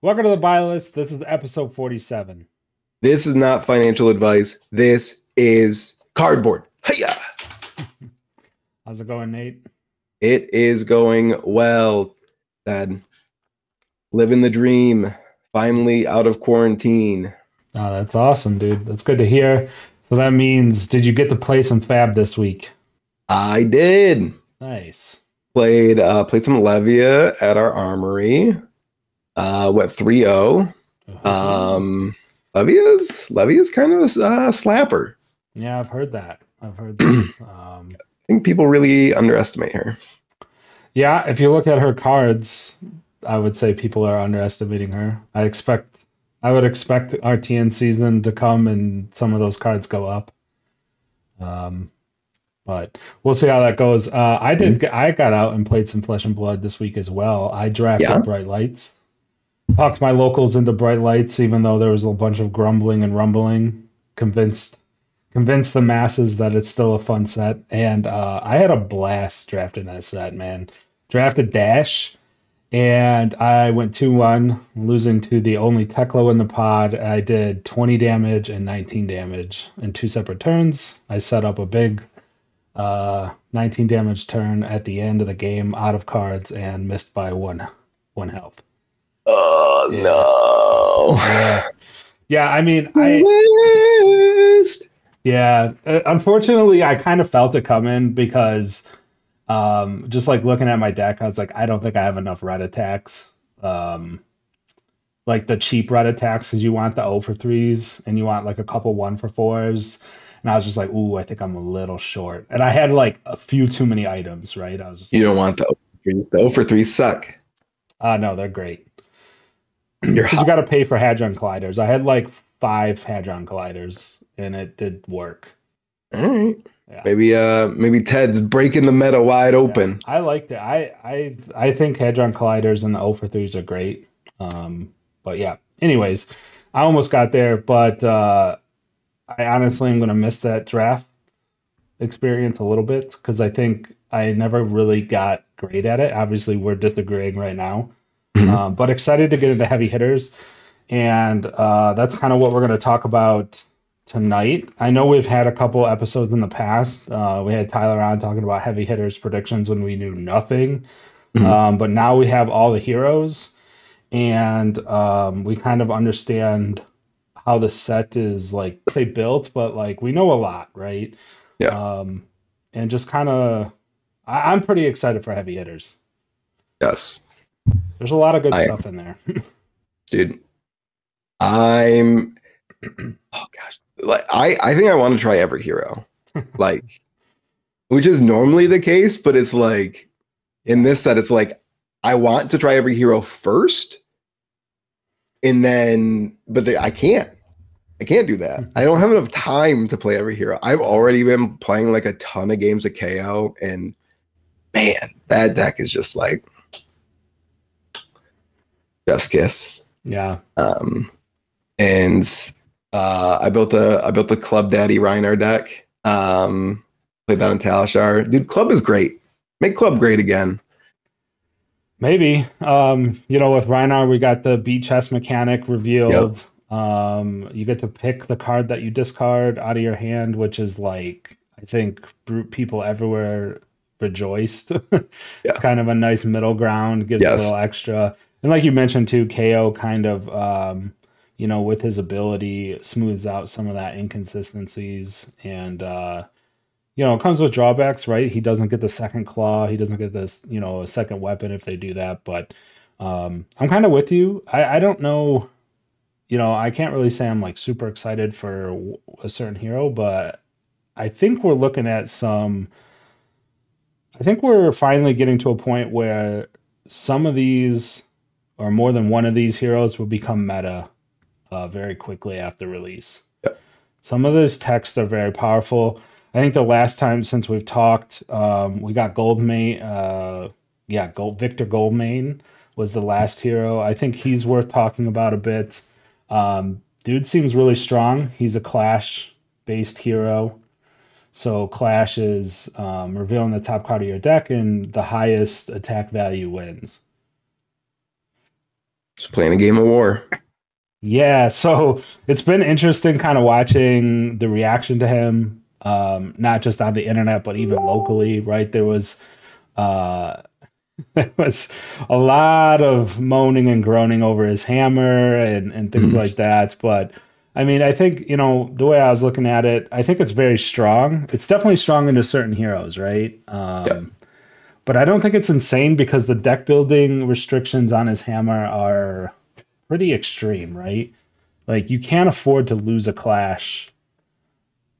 Welcome to the buy list. This is episode 47. This is not financial advice. This is cardboard. Hiya! How's it going, Nate? It is going well, Dad. Living the dream. Finally out of quarantine. Oh, that's awesome, dude. That's good to hear. So that means, did you get to play some Fab this week? I did. Nice. Played some Levia at our armory. Went 3-0. Levia's kind of a slapper. Yeah, I've heard that. I think people really underestimate her. Yeah, if you look at her cards, I would say people are underestimating her. I would expect our TN season to come and some of those cards go up. But we'll see how that goes. I got out and played some Flesh and Blood this week as well. I drafted Bright Lights. Talked my locals into Bright Lights, even though there was a bunch of grumbling and rumbling. Convinced the masses that it's still a fun set. And I had a blast drafting that set, man. Drafted Dash, and I went 2-1, losing to the only Teklo in the pod. I did 20 damage and 19 damage in 2 separate turns. I set up a big 19 damage turn at the end of the game out of cards and missed by one health. Oh, Yeah. no. Yeah, I mean, Worst. unfortunately, I kind of felt it coming because just like looking at my deck, I was like, I don't think I have enough red attacks. Like the cheap red attacks, because you want the 0 for 3s and you want like a couple 1 for 4s. And I was just like, ooh, I think I'm a little short. And I had like a few too many items, right? I was just You don't want the 0 for 3s. The 0 for 3s suck. No, they're great. Because you got to pay for Hadron Colliders. I had like 5 Hadron Colliders, and it did work. All right. Yeah. Maybe Ted's breaking the meta wide open. I liked it. I think Hadron Colliders and the 0 for 3s are great. But yeah. Anyways, I almost got there, but I honestly am going to miss that draft experience a little bit because I think I never really got great at it. Obviously, we're disagreeing right now. But excited to get into heavy hitters. And that's kind of what we're going to talk about tonight. I know we've had a couple episodes in the past. We had Tyler on talking about heavy hitters predictions when we knew nothing. But now we have all the heroes. And we kind of understand how the set is, like, say built, but like we know a lot, right? Yeah. And just kind of, I'm pretty excited for heavy hitters. Yes. There's a lot of good stuff in there. Dude, oh gosh. Like I think I want to try every hero. Like, which is normally the case, but it's like in this set, it's like I want to try every hero first. And then, I can't do that. I don't have enough time to play every hero. I've already been playing like a ton of games of KO, and man, that deck is just like Jeff's kiss. Yeah. And I built a Club Daddy Reiner deck. Played that on Talishar. Dude, Club is great. Make Club great again. Maybe. With Reiner, we got the beat chest mechanic revealed. Yep. You get to pick the card that you discard out of your hand, which is like, I think brute people everywhere rejoiced. It's kind of a nice middle ground, gives a little extra. And like you mentioned too, KO kind of, with his ability, smooths out some of that inconsistencies. And, it comes with drawbacks, right? He doesn't get the second claw. He doesn't get this, a second weapon if they do that. But I'm kind of with you. I don't know. I can't really say I'm like super excited for a certain hero, but I think we're looking at I think we're finally getting to a point where some of these, or more than one of these heroes, will become meta very quickly after release. Yep. Some of these texts are very powerful. I think the last time since we've talked, we got Goldmane. Victor Goldmane was the last hero. I think he's worth talking about a bit. Dude seems really strong. He's a Clash-based hero. So Clash is revealing the top card of your deck, and the highest attack value wins. Just playing a game of war. Yeah, so it's been interesting kind of watching the reaction to him, not just on the internet, but even locally, right? Uh, there was a lot of moaning and groaning over his hammer and things Mhm. like that. But I mean, I think, the way I was looking at it, I think it's very strong. It's definitely strong into certain heroes, right? Yeah. But I don't think it's insane because the deck building restrictions on his hammer are pretty extreme, right? Like you can't afford to lose a clash.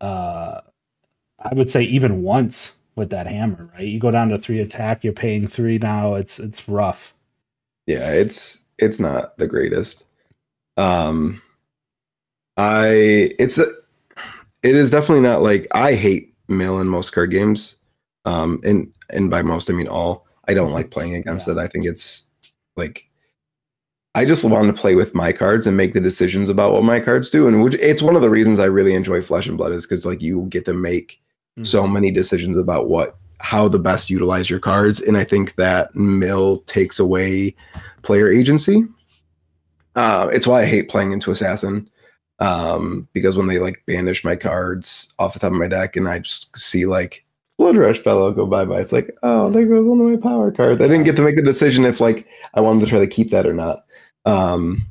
Uh, I would say even once with that hammer, right? You go down to 3 attack, you're paying 3 now. It's rough. Yeah, it's not the greatest. Um I it's a, it is definitely not like I hate mill in most card games. And by most I mean all. I don't like playing against Yeah. it. I think it's like I just want to play with my cards and make the decisions about what my cards do. And it's one of the reasons I really enjoy Flesh and Blood is because like you get to make so Hmm. many decisions about how the best utilize your cards. And I think that mill takes away player agency. It's why I hate playing into Assassin. Because when they like banish my cards off the top of my deck and I just see like Blood Rush Fellow go bye-bye. It's like, oh, there goes one of my power cards. I didn't Yeah. get to make the decision if like I wanted to try to keep that or not. Um,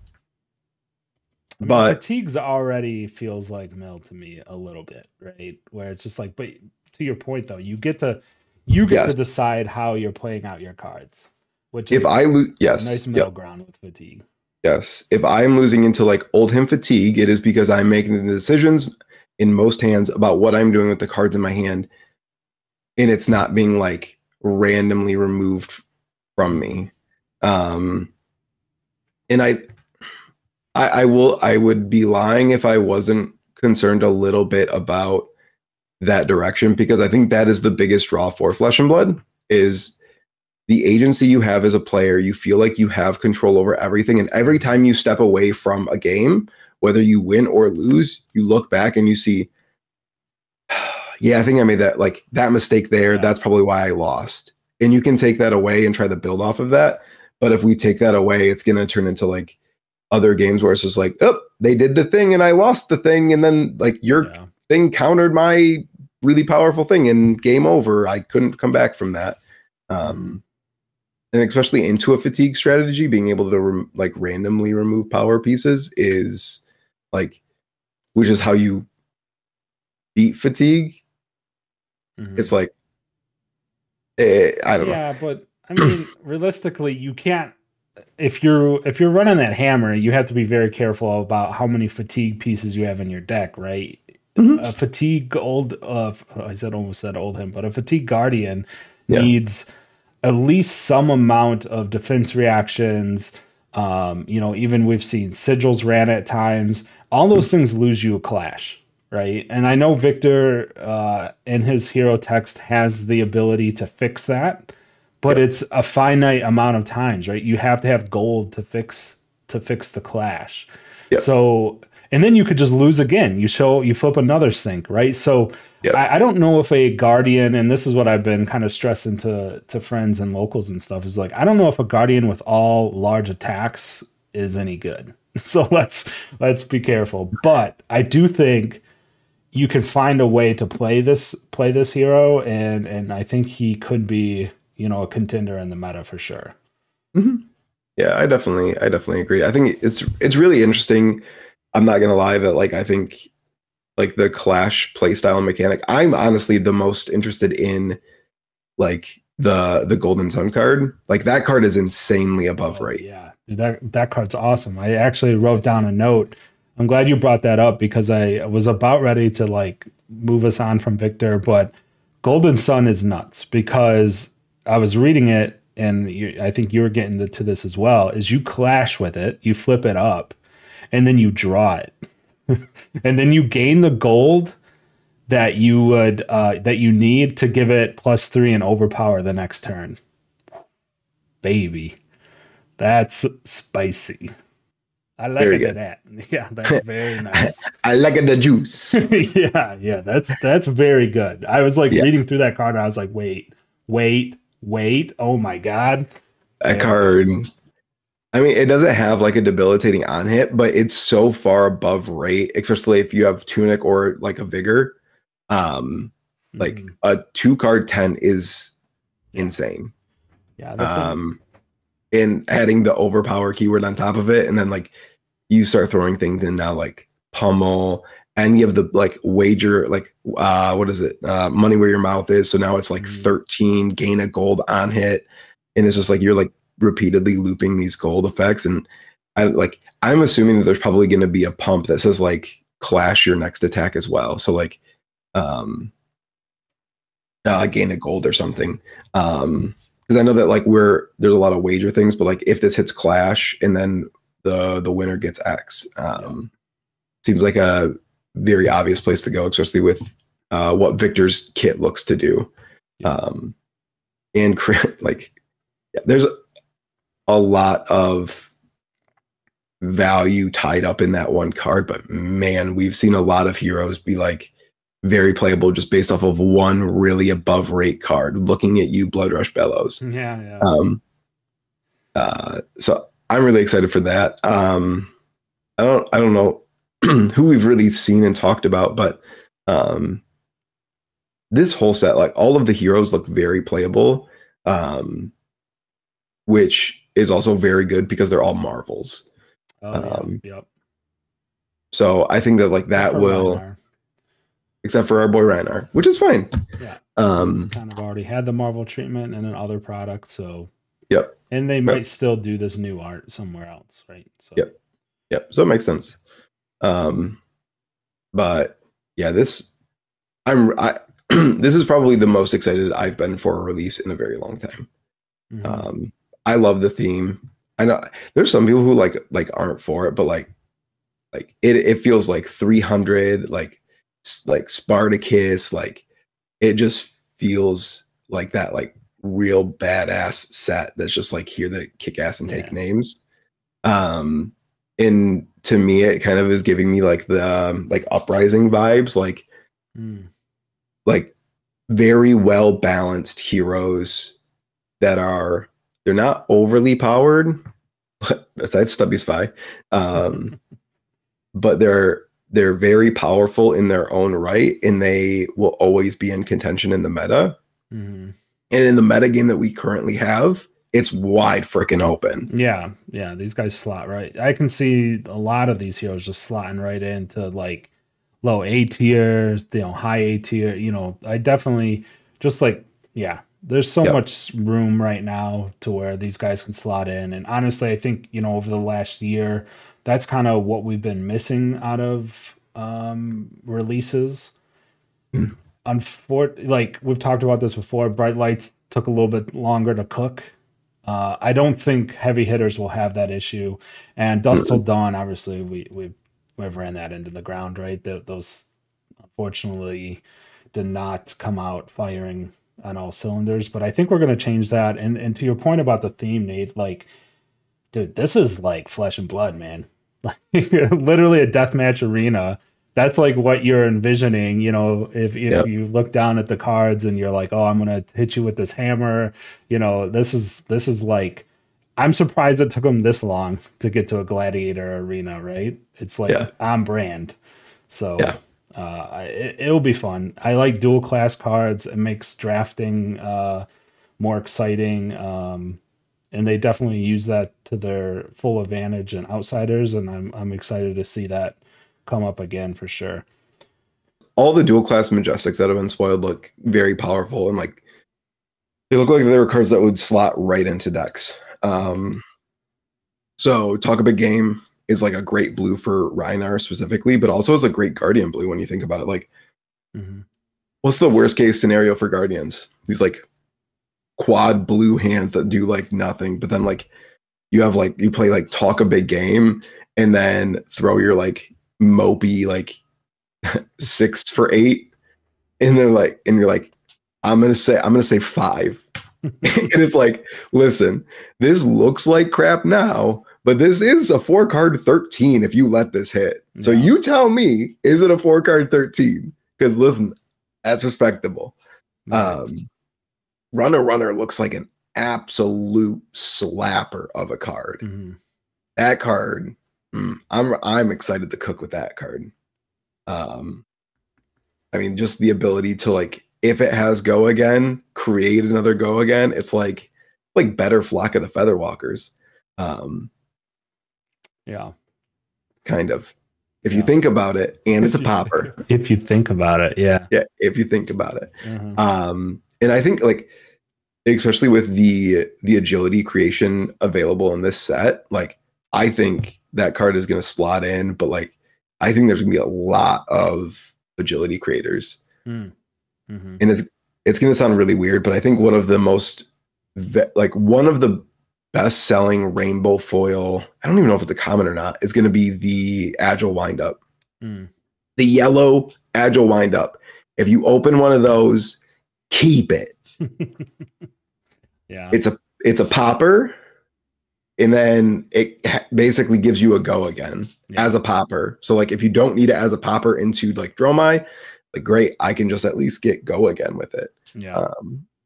I mean, but fatigues already feels like mill to me a little bit, right? Where it's just like, but to your point though, you get to yes, decide how you're playing out your cards, which if is I lose, a nice yes, middle yep, ground with fatigue. yes. If I'm losing into like Oldham fatigue, it is because I'm making the decisions in most hands about what I'm doing with the cards in my hand, and it's not being like randomly removed from Hmm. me. Um, and I would be lying if I wasn't concerned a little bit about that direction because I think that is the biggest draw for Flesh and Blood is the agency you have as a player. You feel like you have control over everything, and every time you step away from a game, whether you win or lose, you look back and you see, yeah, I think I made that mistake there. Yeah. That's probably why I lost. And you can take that away and try to build off of that. But if we take that away, it's going to turn into like other games where it's just like, oh, they did the thing and I lost the thing. And then like your Yeah. thing countered my really powerful thing and game over. I couldn't come back from that. Hmm. Um, and especially into a fatigue strategy, being able to like randomly remove power pieces is like, which is how you beat fatigue. Hmm. It's like, I don't know. Yeah, but I mean, realistically, you can't if you're running that hammer, you have to be very careful about how many fatigue pieces you have in your deck, right? Mhm. A fatigue I said almost said old him, but a fatigue guardian Yeah. needs at least some amount of defense reactions. Even we've seen sigils ran at times. All those things lose you a clash, right? And I know Victor in his hero text has the ability to fix that, but Yep. it's a finite amount of times, right? You have to have gold to fix the clash. Yep. So, and then you could just lose again. You flip another sync, right? So Yep. I don't know if a guardian, and this is what I've been kind of stressing to friends and locals and stuff, is like I don't know if a guardian with all large attacks is any good. So let's be careful. But I do think you can find a way to play this hero, and I think he could be a contender in the meta for sure. Mhm. Yeah, I definitely agree. I think it's really interesting. I'm not gonna lie that like I think like the Clash playstyle mechanic. I'm honestly the most interested in like the Golden Sun card. Like that card is insanely above Oh right. yeah, dude, that card's awesome. I actually wrote down a note. I'm glad you brought that up because I was about ready to like move us on from Victor, but Golden Sun is nuts because I was reading it and I think you were getting to this as well. Is you clash with it, you flip it up, and then you draw it, and then you gain the gold that you need to give it +3 and overpower the next turn. Baby. That's spicy. I like Very it at good. that. Yeah, that's very nice. I like it the juice. Yeah, that's very good. I was like Yeah, reading through that card and I was like, wait. Oh my God. that Yeah. card. I mean, it doesn't have like a debilitating on hit, but it's so far above rate, especially if you have Tunic or like a Vigor. Um, like a 2-card 10 is insane. Yeah, the thing. And adding the overpower keyword on top of it, and then like you start throwing things in now, like pummel, and you have the like wager, like what is it? Money where your mouth is. So now it's like 13 gain a gold on hit, and it's just like you're like repeatedly looping these gold effects. And I'm assuming that there's probably going to be a pump that says like clash your next attack as well. So like gain a gold or something. Because I know that like there's a lot of wager things, but like if this hits clash and then the winner gets X, seems like a very obvious place to go, especially with what Victor's kit looks to do. And like there's a lot of value tied up in that one card, but man, we've seen a lot of heroes be like very playable just based off of one really above rate card. Looking at you, Blood Rush Bellows. Yeah. So I'm really excited for that. I don't know who we've really seen and talked about, but this whole set, like all of the heroes look very playable, which is also very good because they're all Marvels. Yep. So I think that like that will, except for our boy Reinar, which is fine. Yeah. It's kind of already had the Marvel treatment and then other products. So yep. And they might still do this new art somewhere else, right? So Yep. So it makes sense. But yeah, this is probably the most excited I've been for a release in a very long time. I love the theme. I know there's some people who like aren't for it, but like it feels like 300, like Spartacus, like it just feels like that, like real badass set that's just like here to kick ass and take names. And to me, it kind of is giving me like the like Uprising vibes, like very well balanced heroes that they're not overly powered, besides Stubby Spy, but they're very powerful in their own right, and they will always be in contention in the meta. And in the meta game that we currently have, it's wide freaking open. Yeah. These guys slot right. I can see a lot of these heroes just slotting right into like low A tier, high A tier. I definitely just like, there's so much room right now to where these guys can slot in. And honestly, I think, over the last year, that's kind of what we've been missing out of releases. Like we've talked about this before, Bright Lights took a little bit longer to cook. I don't think heavy hitters will have that issue. And Dusk Till Dawn, obviously, we've ran that into the ground, right? Those unfortunately did not come out firing on all cylinders, but I think we're going to change that. And to your point about the theme, Nate, like, dude, this is like flesh and blood, man. Like literally a deathmatch arena. That's like what you're envisioning, if you look down at the cards and you're like, oh, I'm going to hit you with this hammer. This is like, I'm surprised it took them this long to get to a gladiator arena, right? It's like on brand. So it'll be fun. I like dual class cards. It makes drafting more exciting. And they definitely use that to their full advantage in Outsiders. And I'm excited to see that come up again for sure. All the dual class Majestics that have been spoiled look very powerful, and like they look like they were cards that would slot right into decks. So Talk a Big Game is like a great blue for Reinar specifically, but also is a great Guardian blue when you think about it. Like, what's the worst case scenario for Guardians? These like quad blue hands that do like nothing, but then like you play like Talk a Big Game and then throw your like mopey like 6 for 8, and you're like I'm gonna say 5. And it's like, listen, this looks like crap now, but this is a 4-card 13 if you let this hit. So you tell me, is it a 4-card 13? Because listen, that's respectable. Runner looks like an absolute slapper of a card. That card, I'm excited to cook with that card. I mean, just the ability to like, if it has go again, create another go again. It's like better Flock of the Featherwalkers. Yeah. Kind of. If you think about it, and it's a popper. If you think about it, yeah. Yeah, if you think about it. And I think like, especially with the agility creation available in this set, like I think that card is going to slot in, but like I think there's going to be a lot of agility creators. And it's going to sound really weird, but I think one of the best selling rainbow foil, I don't even know if it's a common or not, is going to be the agile windup. The yellow agile windup. If you open one of those, keep it. Yeah. It's a popper, and then it basically gives you a go again as a popper. So like if you don't need it as a popper into like Dromai, like great, I can just at least get go again with it. Yeah.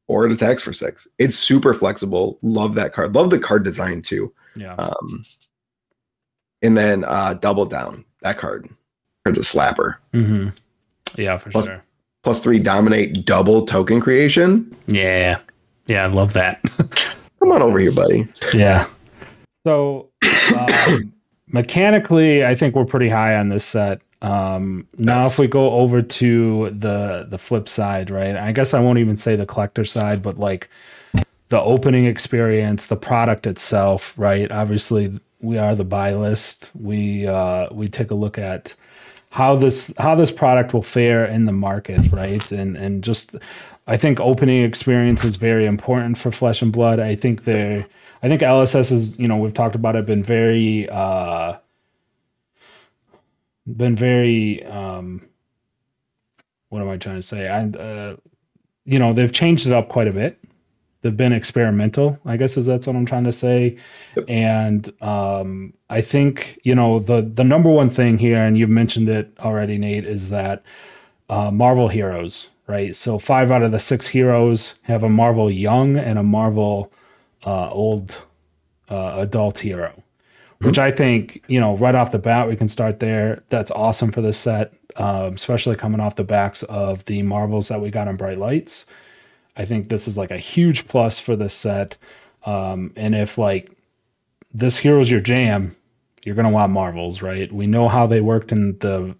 Or it attacks for 6. It's super flexible. Love that card. Love the card design too. Yeah. And then Double Down. That card's a slapper. Yeah, for sure. +3 dominate double token creation. Yeah. Yeah, I love that. Come on over here, buddy. Yeah. So mechanically, I think we're pretty high on this set. Now if we go over to the flip side, right? I guess I won't even say the collector side, but like the opening experience, the product itself, right? Obviously we are the buy list. We take a look at how this product will fare in the market, right? And just I think opening experience is very important for Flesh and Blood. I think LSS is, we've talked about it, been very what am I trying to say? They've changed it up quite a bit. They've been experimental, I guess that's what I'm trying to say. Yep. And I think, the number one thing here, and you've mentioned it already, Nate, is that Marvel heroes, right? So 5 out of the 6 heroes have a Marvel young and a Marvel old adult hero, which I think, right off the bat, we can start there. That's awesome for this set, especially coming off the backs of the Marvels that we got on Bright Lights. I think this is like a huge plus for this set. And if like this hero's your jam, you're going to want Marvels, right? We know how they worked you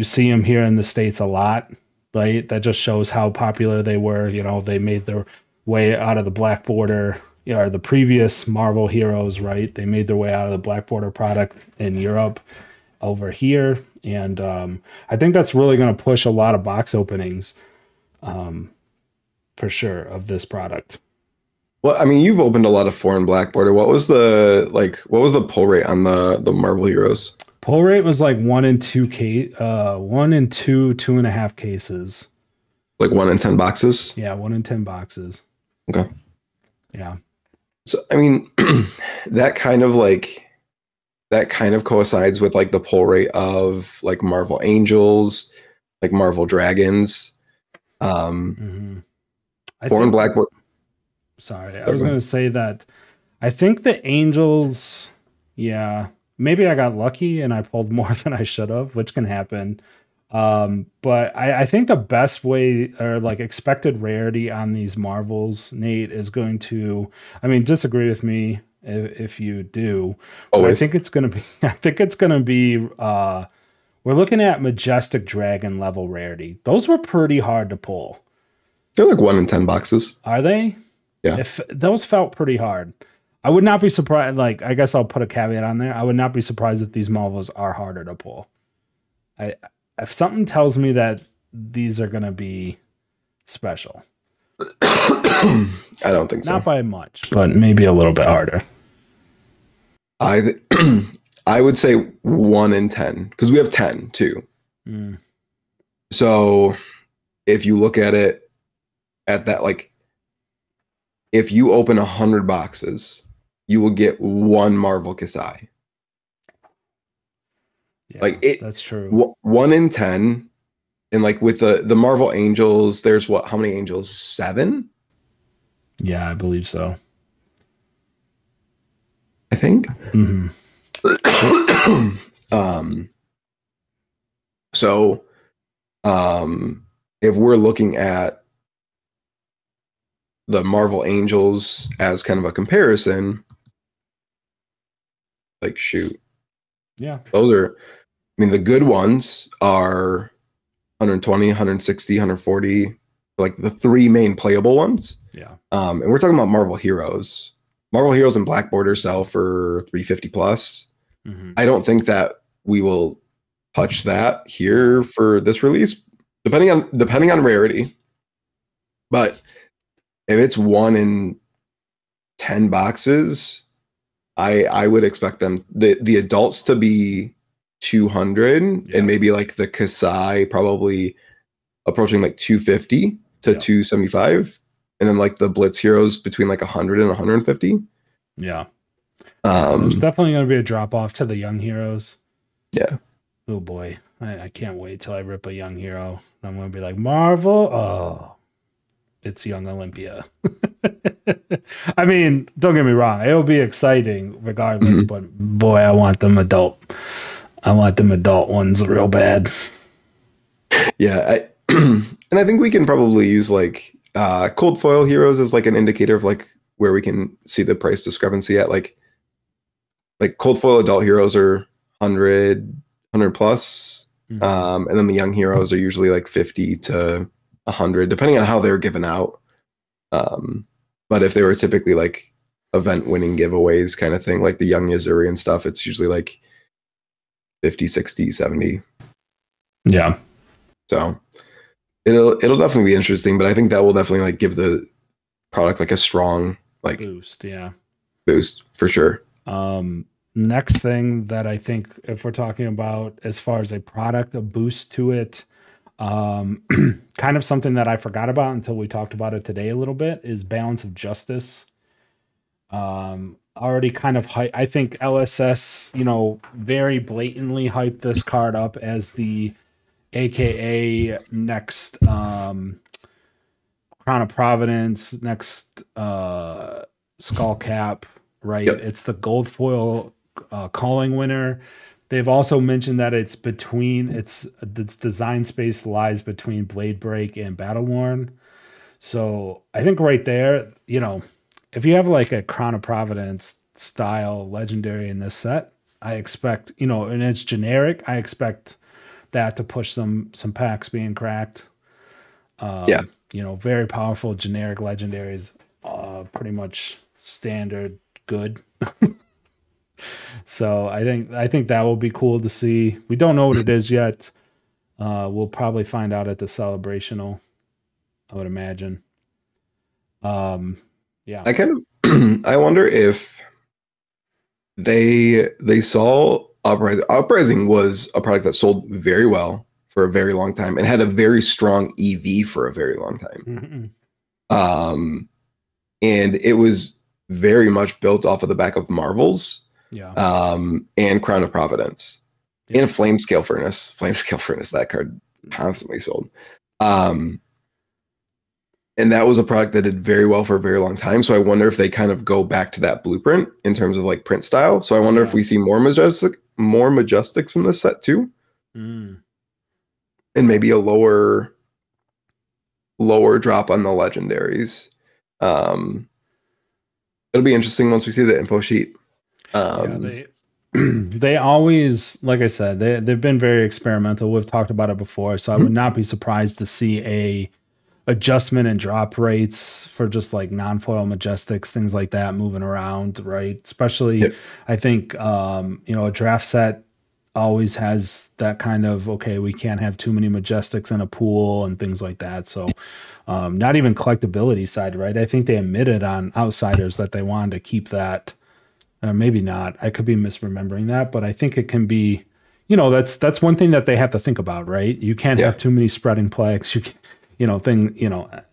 see them here in the States a lot, right? That just shows how popular they were. They made their way out of the Black Border, or the previous Marvel heroes, right? They made their way out of the Black Border product in Europe over here. And I think that's really going to push a lot of box openings for sure of this product. Well, I mean, you've opened a lot of foreign Black Border. What was the pull rate on the Marvel heroes? Pull rate was like 1 in 2 2.5 cases. Like 1 in 10 boxes? Yeah, 1 in 10 boxes. Okay. Yeah. So I mean, that kind of coincides with like the pull rate of like Marvel Angels, like Marvel Dragons. Foreign Black Border. Sorry, I was going to say that I think the Angels, maybe I got lucky and I pulled more than I should have, which can happen. But I think the best way, or like expected rarity on these Marvels, Nate, is going to, disagree with me if you do. I think it's going to be, we're looking at Majestic Dragon level rarity. Those were pretty hard to pull. They're like 1 in 10 boxes. Are they? Yeah. If those felt pretty hard. I would not be surprised. Like, I guess I'll put a caveat on there. I would not be surprised if these Marvels are harder to pull. If something tells me that these are going to be special. I don't think so. Not by much, but maybe a little bit harder. I would say 1 in 10, because we have 10 too. So if you look at it at that, like, if you open 100 boxes, you will get 1 Marvel Kasai. Yeah, that's true. 1 in 10. And like with the Marvel Angels, there's how many Angels? 7? Yeah, I believe so. I think. Mm-hmm. So if we're looking at the Marvel Angels as kind of a comparison, like shoot, Yeah, those are, I mean, the good ones are 120, 160, 140, like the three main playable ones. yeah. And we're talking about Marvel Heroes. Marvel Heroes and Black Border sell for 350 plus. Mm-hmm. I don't think that we will touch that here for this release, depending on rarity. But if it's 1 in 10 boxes, I would expect them the adults to be 200 and maybe like the Kasai probably approaching like 250 to 275, and then like the Blitz heroes between like 100 and 150. Yeah. There's definitely going to be a drop off to the young heroes. Yeah. Oh boy, I can't wait till I rip a young hero. I'm going to be like, Marvel. Oh, it's young Olympia. I mean, don't get me wrong. It'll be exciting regardless, but boy, I want them adult. I want them adult ones real bad. Yeah. And I think we can probably use like cold foil heroes as like an indicator of like where we can see the price discrepancy at. Like cold foil adult heroes are 100 plus. And then the young heroes are usually like 50 to 100, depending on how they're given out. But if they were typically like event winning giveaways kind of thing, like the young Yuzuri and stuff, it's usually like 50, 60, 70. Yeah. So it'll definitely be interesting, but I think that will definitely like give the product like a strong like boost. Yeah. Boost for sure. Next thing that I think if we're talking about as far as a product, a boost to it, kind of something that I forgot about until we talked about it today a little bit is Balance of Justice. Already kind of I think LSS, very blatantly hyped this card up as the AKA next Crown of Providence, next Skull Cap, right? Yep. It's the gold foil calling winner. They've also mentioned that it's design space lies between Blade Break and Battle Worn. So I think right there, if you have like a Crown of Providence style legendary in this set, I expect, and it's generic, I expect that to push some packs being cracked. Very powerful generic legendaries, pretty much standard good. So I think that will be cool to see. We don't know what it is yet. We'll probably find out at the celebrational, I would imagine. Yeah. I kind of I wonder if they saw Uprising. Uprising was a product that sold very well for a very long time and had a very strong EV for a very long time. And it was very much built off of the back of Marvels. And Crown of Providence. And Flame Scale Furnace. Flame Scale Furnace, that card constantly sold. And that was a product that did very well for a very long time. So I wonder if they kind of go back to that blueprint in terms of like print style. So I wonder if we see more Majestics in this set too. And maybe a lower drop on the legendaries. It'll be interesting once we see the info sheet. They always, like I said, they've been very experimental. We've talked about it before, so I would not be surprised to see a adjustment in drop rates for just like non-foil Majestics, things like that moving around, right? Especially, I think, a draft set always has that kind of, okay, we can't have too many Majestics in a pool and things like that. So not even collectability side, right? I think they admitted on Outsiders that they wanted to keep that. Maybe not. I could be misremembering that, but I think it can be, that's one thing that they have to think about, right? You can't have too many spreading plagues,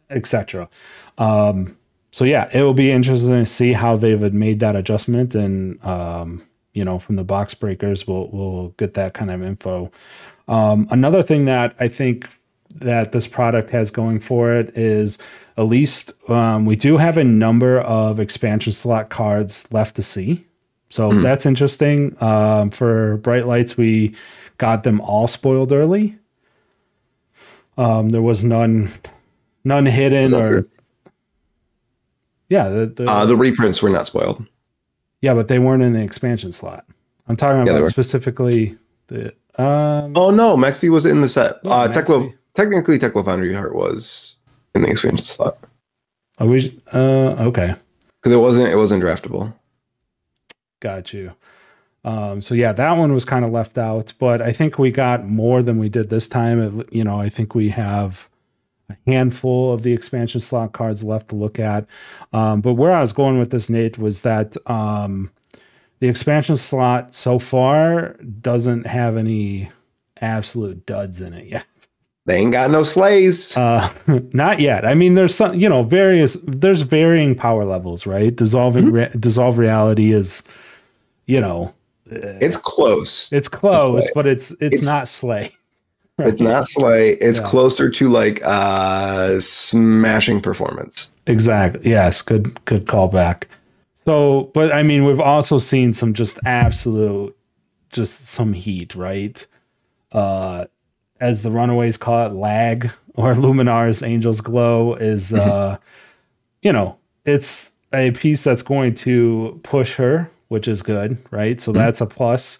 etc. So yeah, it will be interesting to see how they've made that adjustment, and from the box breakers, we'll get that kind of info. Another thing that I think that this product has going for it is at least we do have a number of expansion slot cards left to see. So that's interesting. For Bright Lights, we got them all spoiled early. There was none hidden or true? Yeah, the reprints were not spoiled. Yeah, but they weren't in the expansion slot. I'm talking about specifically the. Oh no, Maxby was in the set. Yeah, Technically, Techlo Foundry Heart was in the expansion slot. Are we? Okay. Because it wasn't draftable. Got you. So yeah, that one was kind of left out, but I think we got more than we did this time. I think we have a handful of the expansion slot cards left to look at. But where I was going with this, Nate, was that the expansion slot so far doesn't have any absolute duds in it yet. They ain't got no slays. Not yet. I mean, there's some, there's varying power levels, right? Dissolve Reality is, it's close. It's close, but it's not slay. Right? It's not slay. It's closer to like smashing performance. Exactly. Yes. Good callback. So, but I mean, we've also seen some just some heat, right? As the Runaways call it, lag, or Luminar's Angel's Glow is, it's a piece that's going to push her, which is good, right? So that's a plus.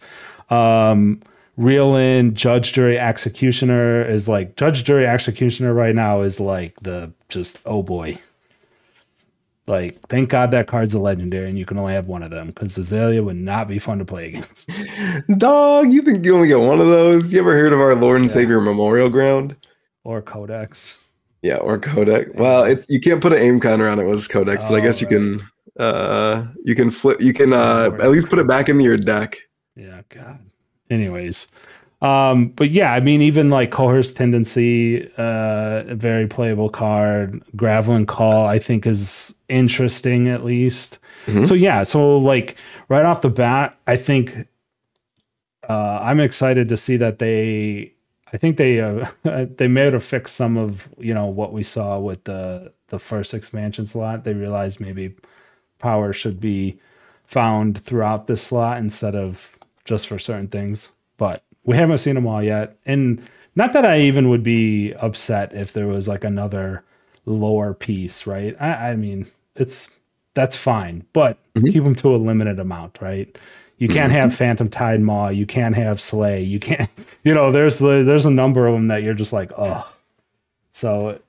Reel in Judge, Jury, Executioner is like, Judge, Jury, Executioner right now is like oh boy. Like, thank God that card's a legendary and you can only have one of them, because Azalea would not be fun to play against. Dog, you think you only get one of those? You ever heard of our Lord and Savior Memorial Ground? Or Codex. Yeah, or Codex. Well, you can't put an aim counter on it with Codex, but I guess you can flip, at least put it back into your deck. Yeah, God. Anyways. But yeah, I mean, even like Coerced Tendency, a very playable card. Gravelin Call, I think, is interesting at least. So yeah, so like right off the bat, I think I'm excited to see that they may have fixed some of what we saw with the first expansion slot. They realized maybe power should be found throughout this slot instead of just for certain things, but we haven't seen them all yet. And not that I even would be upset if there was like another lower piece, right? I mean, that's fine, but keep them to a limited amount, right? You can't have Phantom Tide Maw. You can't have Slay. You can't, there's a number of them that you're just like, oh. So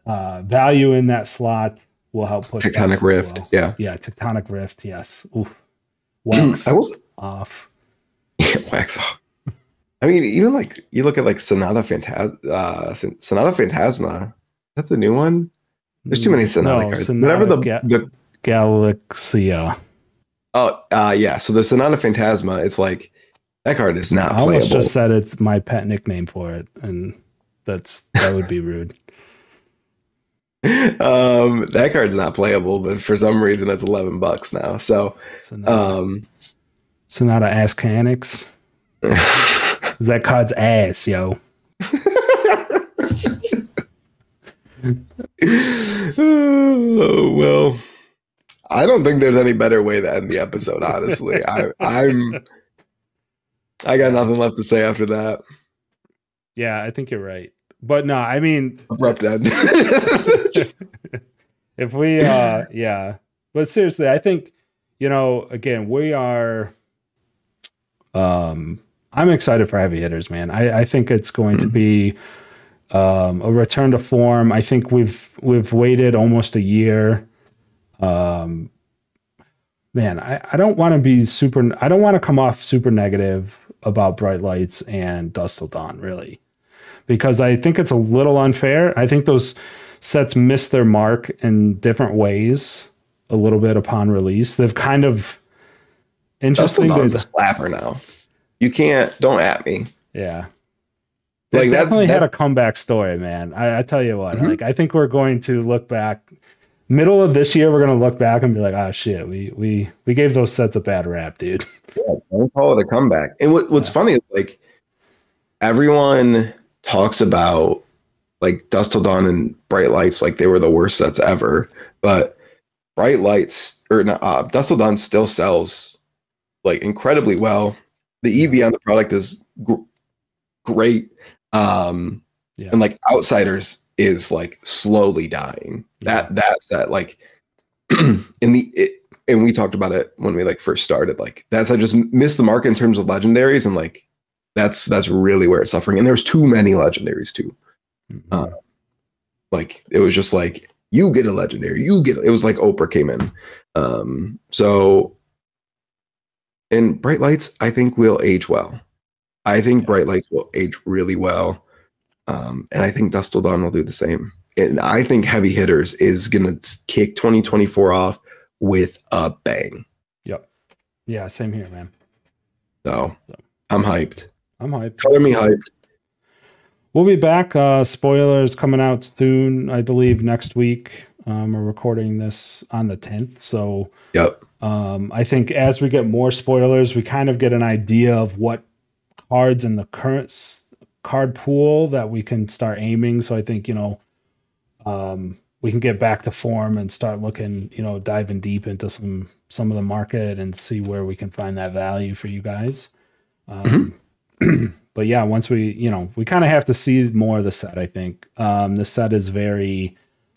value in that slot will help push Tectonic Rift. Well. Yeah. Yeah. Tectonic Rift. Yes. Oof. Wax off. Wax off. I mean, even like you look at like Sonata Phantasma. Is that the new one? There's too many Sonata cards. Whatever the Galaxia. Oh, yeah. So the Sonata Phantasma, it's like that card is not playable. I almost just said it's my pet nickname for it, and that would be rude. That card's not playable, but for some reason it's $11 now. So Sonata Ass Canix. That card's ass, yo. Oh, well, I don't think there's any better way to end the episode, honestly. I got nothing left to say after that. Yeah, I think you're right. But no, I mean, abrupt end. If we but seriously, I think, again, we are I'm excited for heavy hitters, man. I think it's going to be a return to form. I think we've waited almost a year. Man, I don't want to come off super negative about Bright Lights and Dusk Till Dawn, really, because I think it's a little unfair. I think those sets missed their mark in different ways a little bit upon release. They've kind of interesting. Dusk Till Dawn's a slapper now. You don't at me. Yeah. They definitely had a comeback story, man. I tell you what, like, I think we're going to look back middle of this year. We're going to look back and be like, oh shit, we gave those sets a bad rap, dude. Yeah, don't call it a comeback. And what's funny is, like, everyone talks about like Dusk Till Dawn and Bright Lights like they were the worst sets ever, but Bright Lights or Dusk Till Dawn still sells like incredibly well. The EV on the product is great. And like Outsiders is like slowly dying. That's that like and we talked about it when we like first started. Like I just missed the mark in terms of legendaries, and like that's really where it's suffering. And there's too many legendaries too. Like it was just like you get a legendary, it was like Oprah came in. So and Bright Lights, I think will age well. I think Bright Lights will age really well. And I think Dust Till Dawn will do the same. And I think Heavy Hitters is going to kick 2024 off with a bang. Yep. Yeah, same here, man. So I'm hyped. I'm hyped. Color me hyped. We'll be back. Spoilers coming out soon, I believe, next week. We're recording this on the 10th. So yep. I think as we get more spoilers, we kind of get an idea of what cards in the current card pool that we can start aiming. So I think, we can get back to form and start looking, diving deep into some of the market and see where we can find that value for you guys. But yeah, once we kind of have to see more of the set, I think. The set is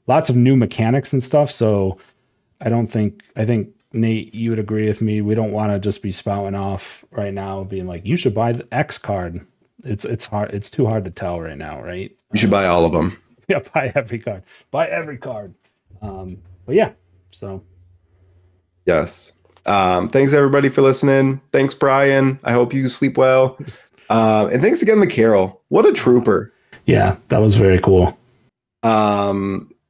lots of new mechanics and stuff. So I think Nate, you would agree with me. We don't want to just be spouting off right now, being like, you should buy the X card. It's hard. It's too hard to tell right now, right? You should buy all of them. Yeah, buy every card. Buy every card. But yeah, so. Yes. Thanks everybody for listening. Thanks, Brian. I hope you sleep well. And thanks again to Carol. What a trooper. Yeah, that was very cool.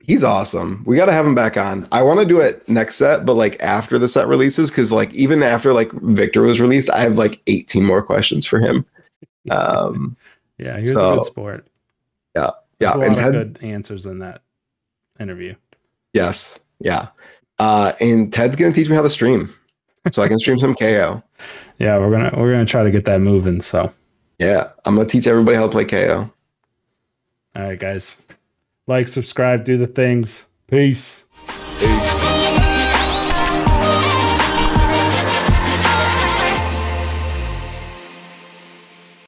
He's awesome. We got to have him back on. I want to do it next set, but like after the set releases, because like even after like Victor was released, I have like 18 more questions for him. Yeah, he was a good sport. Yeah. There's a lot of good answers in that interview. Yes. Yeah. And Ted's gonna teach me how to stream, so I can stream some KO. Yeah, we're gonna try to get that moving. So yeah, I'm gonna teach everybody how to play KO. All right, guys. Like, subscribe, do the things. Peace. Peace.